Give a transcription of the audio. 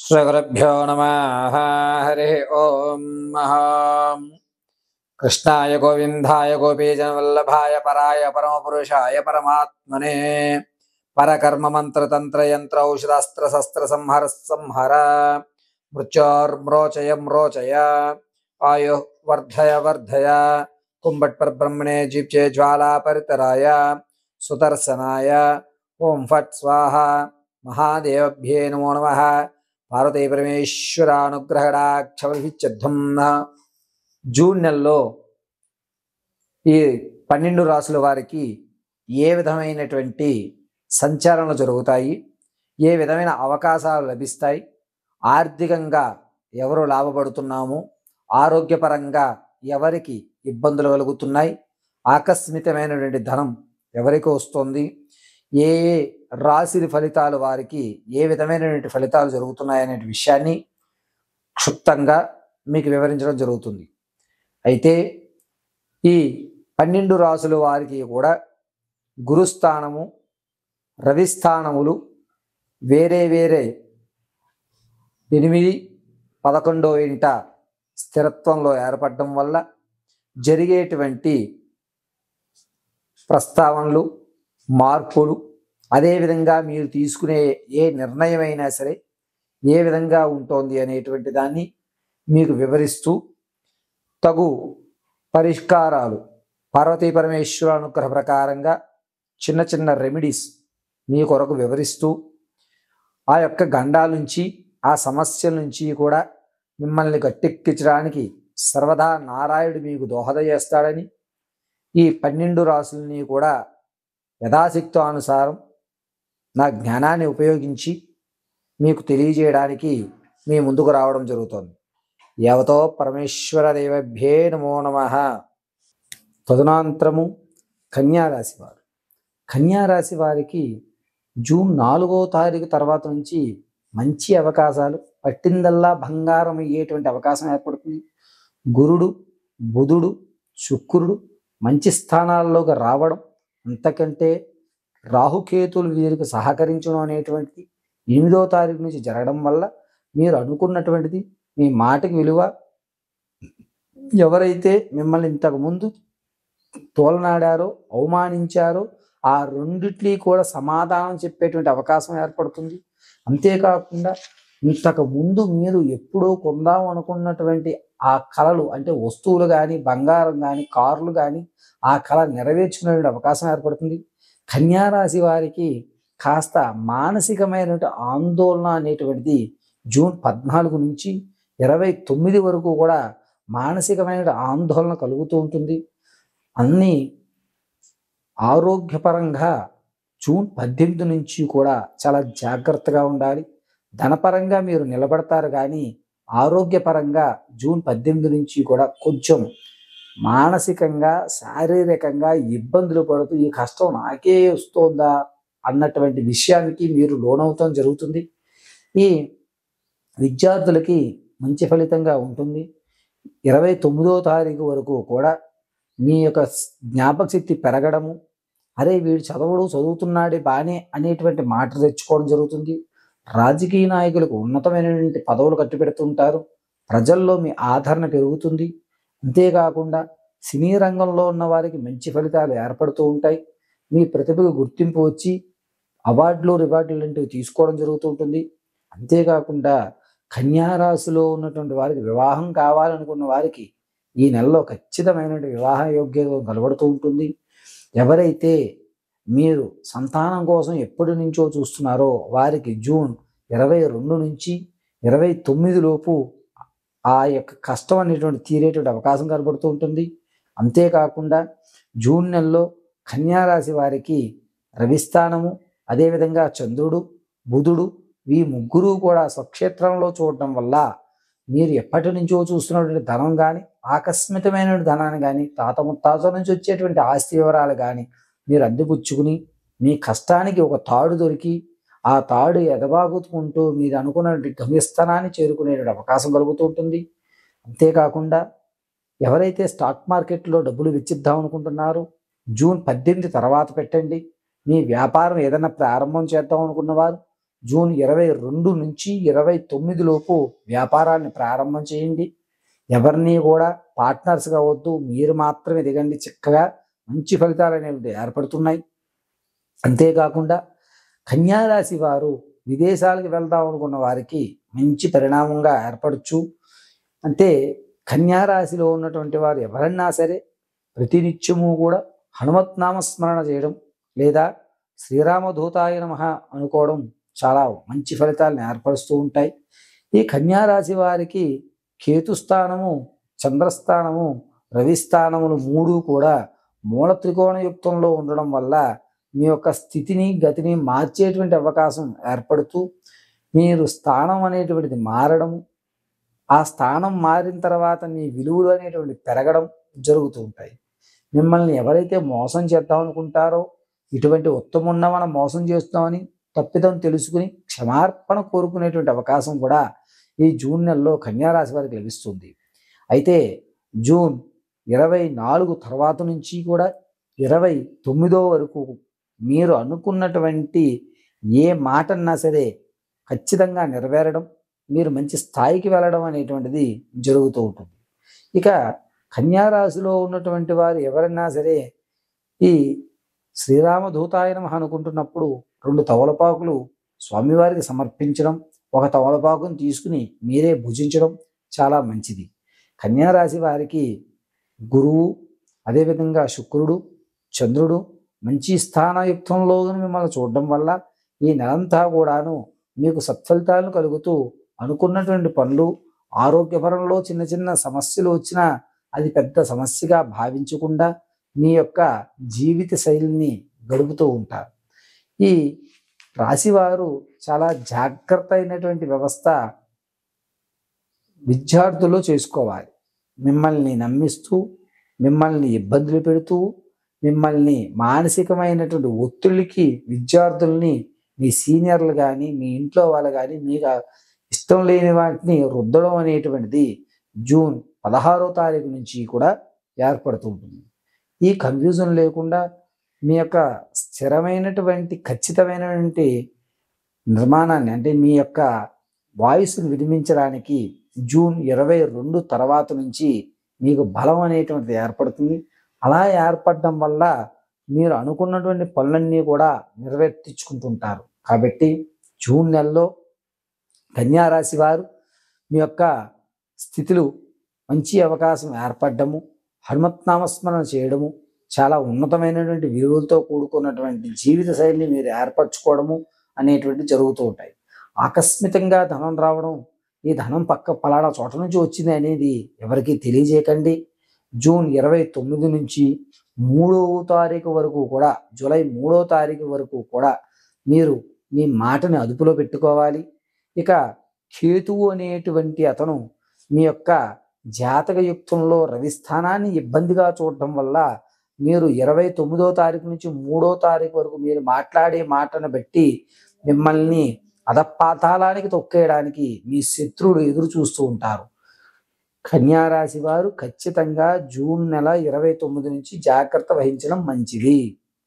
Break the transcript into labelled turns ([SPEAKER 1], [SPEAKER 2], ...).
[SPEAKER 1] శ్రీగురుభ్యో నమః. హరి ఓం. కృష్ణాయ గోవిందాయ గోపీజనవల్లభాయ పరాయ పరమపురుషాయ పరమాత్మనే పరకర్మ మంత్రతంత్ర యంత్ర ఔషధాస్త్ర శస్త్ర సంహర సంహర మృత్యోర్మ్రోచయ మ్రోచయ ఆయు వర్ధయ వర్ధయ కుంభట్ పరబ్రహ్మణే జీప్చే జ్వాలా పరితరాయ సుదర్శనాయ ఓం ఫట్ స్వాహ. మహాదేవభ్యే నమో నమః. పార్వతీ పరమేశ్వర అనుగ్రహడాక్షవిచ్చధ్వం. జూన్ నెలలో ఈ 12 రాసుల వారికి ఏ విధమైనటువంటి సంచారణలు జరుగుతాయి, ఏ విధమైన అవకాశాలు లభిస్తాయి, ఆర్థికంగా ఎవరు లాభపడుతున్నాము, ఆరోగ్యపరంగా ఎవరికి ఇబ్బందులు కలుగుతున్నాయి, ఆకస్మికమైనటువంటి ధనం ఎవరికి వస్తుంది, ఏ ఏ రాశి ఫలితాలు వారికి ఏ విధమైనటువంటి ఫలితాలు జరుగుతున్నాయనే విషయాన్ని క్షుప్తంగా మీకు వివరించడం జరుగుతుంది. అయితే ఈ 12 రాసుల వారికి కూడా గురుస్థానము, రవిస్థానములు వేరే వేరే 8, 11వ ఇంట స్థిరత్వంలో ఏర్పడడం వల్ల జరిగేటువంటి ప్రస్తావనలు, మార్పులు, అదేవిధంగా మీరు తీసుకునే ఏ నిర్ణయమైనా సరే ఏ విధంగా ఉంటుంది అనేటువంటి దాన్ని మీకు వివరిస్తూ తగు పరిష్కారాలు పార్వతీ పరమేశ్వర అనుగ్రహ ప్రకారంగా చిన్న చిన్న రెమెడీస్ మీ కొరకు వివరిస్తూ ఆ యొక్క గండాల నుంచి, ఆ సమస్యల నుంచి కూడా మిమ్మల్ని గట్టెక్కించడానికి సర్వదా నారాయణుడు మీకు దోహద చేస్తాడని, ఈ 12 రాసులని కూడా యథాశక్తానుసారం నా జ్ఞానాన్ని ఉపయోగించి మీకు తెలియజేయడానికి మీ ముందుకు రావడం జరుగుతుంది. యావతో పరమేశ్వర దేవభ్యే నమో నమః. తదునంతరము కన్యారాశి వారు. కన్యారాశి వారికి జూన్ 4వ తారీఖు తర్వాత నుంచి మంచి అవకాశాలు, పట్టిందల్లా బంగారం అయ్యేటువంటి అవకాశం ఏర్పడుతుంది. గురుడు, బుధుడు, శుక్రుడు మంచి స్థానాల్లోకి రావడం, అంతకంటే రాహుకేతులు వీరికి సహకరించడం అనేటువంటిది 8వ తారీఖు నుంచి జరగడం వల్ల మీరు అనుకున్నటువంటిది, మీ మాటకి విలువ, ఎవరైతే మిమ్మల్ని ఇంతకుముందు తోలనాడారో, అవమానించారో ఆ రెండిట్లీ కూడా సమాధానం చెప్పేటువంటి అవకాశం ఏర్పడుతుంది. అంతేకాకుండా ఇంతకు ముందు మీరు ఎప్పుడో కొందాం అనుకున్నటువంటి ఆ కళలు, అంటే వస్తువులు కానీ, బంగారం కానీ, కార్లు కానీ, ఆ కళ నెరవేర్చుకునే అవకాశం ఏర్పడుతుంది. కన్యారాశి వారికి కాస్త మానసికమైనటువంటి ఆందోళన అనేటువంటిది జూన్ 14 నుంచి 29 వరకు కూడా మానసికమైన ఆందోళన కలుగుతూ ఉంటుంది. అన్నీ ఆరోగ్యపరంగా జూన్ 18 నుంచి కూడా చాలా జాగ్రత్తగా ఉండాలి. ధనపరంగా మీరు నిలబడతారు, కానీ ఆరోగ్యపరంగా జూన్ 18 నుంచి కూడా కొంచెం మానసికంగా, శారీరకంగా ఇబ్బందులు పడుతూ ఈ కష్టం నాకే వస్తుందా అన్నటువంటి విషయానికి మీరు లోనవుతాం జరుగుతుంది. ఈ విద్యార్థులకి మంచి ఫలితంగా ఉంటుంది. 29వ తారీఖు వరకు కూడా మీ యొక్క జ్ఞాపక శక్తి పెరగడము, అరే వీడు చదువుతున్నాడే బానే అనేటువంటి మాట తెచ్చుకోవడం జరుగుతుంది. రాజకీయ నాయకులకు ఉన్నతమైనటువంటి పదవులు కట్టిపెడుతుంటారు. ప్రజల్లో మీ ఆదరణ పెరుగుతుంది. అంతేకాకుండా సినీ రంగంలో ఉన్న వారికి మంచి ఫలితాలు ఏర్పడుతూ ఉంటాయి. మీ ప్రతిభకు గుర్తింపు వచ్చి అవార్డులు, రివార్డులు లాంటివి తీసుకోవడం జరుగుతూ ఉంటుంది. అంతేకాకుండా కన్యారాశిలో ఉన్నటువంటి వారికి, వివాహం కావాలనుకున్న వారికి ఈ నెలలో ఖచ్చితమైనటువంటి వివాహ యోగ్యత కనబడుతూ ఉంటుంది. ఎవరైతే మీరు సంతానం కోసం ఎప్పటి నుంచో చూస్తున్నారో వారికి జూన్ 22 నుంచి 29 లోపు ఆ యొక్క కష్టం అనేటువంటి తీరేటువంటి అవకాశం కనబడుతూ ఉంటుంది. అంతేకాకుండా జూన్ నెలలో కన్యారాశి వారికి రవిస్థానము, అదేవిధంగా చంద్రుడు, బుధుడు, ఈ ముగ్గురు కూడా స్వక్షేత్రంలో చూడటం వల్ల మీరు ఎప్పటి నుంచో చూస్తున్నటువంటి ధనం కానీ, ఆకస్మికమైన ధనాన్ని కానీ, తాత ముత్తాతల నుంచి వచ్చేటువంటి ఆస్తి వివరాలు కానీ మీరు అందిపుచ్చుకుని మీ కష్టానికి ఒక తాడు దొరికి ఆ తాడు ఎగబాగుతుకుంటూ మీరు అనుకున్న గమ్యస్థానాన్ని చేరుకునేటువంటి అవకాశం కలుగుతూ ఉంటుంది. అంతేకాకుండా ఎవరైతే స్టాక్ మార్కెట్లో డబ్బులు వెచ్చిద్దాం అనుకుంటున్నారో జూన్ 18 తర్వాత పెట్టండి. మీ వ్యాపారం ఏదైనా ప్రారంభం చేద్దాం అనుకున్నవారు జూన్ 22 నుంచి 29 లోపు వ్యాపారాన్ని ప్రారంభం చేయండి. ఎవరిని కూడా పార్ట్నర్స్గా వద్దు, మీరు మాత్రమే దిగండి. చక్కగా మంచి ఫలితాలు అనేవి ఏర్పడుతున్నాయి. అంతేకాకుండా కన్యారాశి వారు విదేశాలకు వెళ్దాం అనుకున్న వారికి మంచి పరిణామంగా ఏర్పడచ్చు. అంటే కన్యారాశిలో ఉన్నటువంటి వారు ఎవరన్నా సరే ప్రతినిత్యము కూడా హనుమత్ నామస్మరణ చేయడం లేదా శ్రీరామదూతాయ నమః అనుకోవడం చాలా మంచి ఫలితాలను ఏర్పరుస్తూ ఉంటాయి. ఈ కన్యారాశి వారికి కేతుస్థానము, చంద్రస్థానము, రవిస్థానములు 3 కూడా మూల త్రికోణయుక్తంలో ఉండడం వల్ల మీ యొక్క స్థితిని గతిని మార్చేటువంటి అవకాశం ఏర్పడుతూ మీరు స్థానం అనేటువంటిది మారడము, ఆ స్థానం మారిన తర్వాత మీ విలువలు అనేటువంటి పెరగడం జరుగుతూ ఉంటాయి. మిమ్మల్ని ఎవరైతే మోసం చేద్దాం అనుకుంటారో, ఇటువంటి ఉత్తమున్న మనం మోసం చేస్తున్నామని తప్పిదం తెలుసుకుని క్షమార్పణ కోరుకునేటువంటి అవకాశం కూడా ఈ జూన్ నెలలో కన్యారాశి వారికి లభిస్తుంది. అయితే జూన్ 24 తర్వాత నుంచి కూడా 29 వరకు మీరు అనుకున్నటువంటి ఏ మాట అన్నా సరే ఖచ్చితంగా నెరవేరడం, మీరు మంచి స్థాయికి వెళ్ళడం అనేటువంటిది జరుగుతూ ఉంటుంది. ఇక కన్యారాశిలో ఉన్నటువంటి వారు ఎవరన్నా సరే ఈ శ్రీరామదూతాయ నమః అనుకుంటున్నప్పుడు 2 తమలపాకులు స్వామివారికి సమర్పించడం, ఒక తమలపాకును తీసుకుని మీరే భుజించడం చాలా మంచిది. కన్యారాశి వారికి గురువు, అదేవిధంగా శుక్రుడు, చంద్రుడు మంచి స్థానయుక్తంలో మిమ్మల్ని చూడడం వల్ల ఈ నెలంతా కూడాను మీకు సత్ఫలితాలను కలుగుతూ అనుకున్నటువంటి పనులు, ఆరోగ్యపరంలో చిన్న చిన్న సమస్యలు వచ్చినా అది పెద్ద సమస్యగా భావించకుండా మీ యొక్క జీవిత శైలిని గడుపుతూ ఉంటారు. ఈ రాశివారు చాలా జాగ్రత్త అయినటువంటి వ్యవస్థ విద్యార్థులు చేసుకోవాలి. మిమ్మల్ని నమ్మిస్తూ, మిమ్మల్ని ఇబ్బందులు పెడుతూ, మిమ్మల్ని మానసికమైనటువంటి ఒత్తిడికి విద్యార్థుల్ని మీ సీనియర్లు కానీ మీ ఇంట్లో వాళ్ళు కానీ మీకు ఇష్టం లేని వాటిని రుద్దడం అనేటువంటిది జూన్ 16వ తారీఖు నుంచి కూడా ఏర్పడుతూ ఉంటుంది. ఈ కన్ఫ్యూజన్ లేకుండా మీ యొక్క స్థిరమైనటువంటి ఖచ్చితమైనటువంటి నిర్మాణాన్ని, అంటే మీ యొక్క వాయిస్ను వినిపించడానికి జూన్ 22 తర్వాత నుంచి మీకు బలం అనేటువంటిది ఏర్పడుతుంది. అలా ఏర్పడడం వల్ల మీరు అనుకున్నటువంటి పనులన్నీ కూడా నెరవేర్చుకుంటుంటారు. కాబట్టి జూన్ నెలలో కన్యారాశి వారు మీ యొక్క స్థితులు మంచి అవకాశం ఏర్పడము, హనుమత్నామస్మరణ చేయడము, చాలా ఉన్నతమైనటువంటి విలువలతో కూడుకున్నటువంటి జీవిత శైలిని మీరు ఏర్పరచుకోవడము అనేటువంటి జరుగుతూ ఉంటాయి. ఆకస్మికంగా ధనం రావడం, ఈ ధనం పలానా చోట నుంచి వచ్చింది అనేది ఎవరికి తెలియజేయకండి. జూన్ 29 నుంచి 3వ తారీఖు వరకు కూడా, జూలై 3వ తారీఖు వరకు కూడా మీరు మీ మాటని అదుపులో పెట్టుకోవాలి. ఇక కేతువు అనేటువంటి అతను మీ యొక్క జాతక యుక్తంలో రవి స్థానాన్ని ఇబ్బందిగా చూడటం వల్ల మీరు 29వ తారీఖు నుంచి 3వ తారీఖు వరకు మీరు మాట్లాడే మాటను బట్టి మిమ్మల్ని అధపాతాళానికి తొక్కేయడానికి మీ శత్రువులు ఎదురు చూస్తూ ఉంటారు. కన్యారాశి వారు ఖచ్చితంగా జూన్ నెల 29 నుంచి జాగ్రత్త వహించడం మంచిది.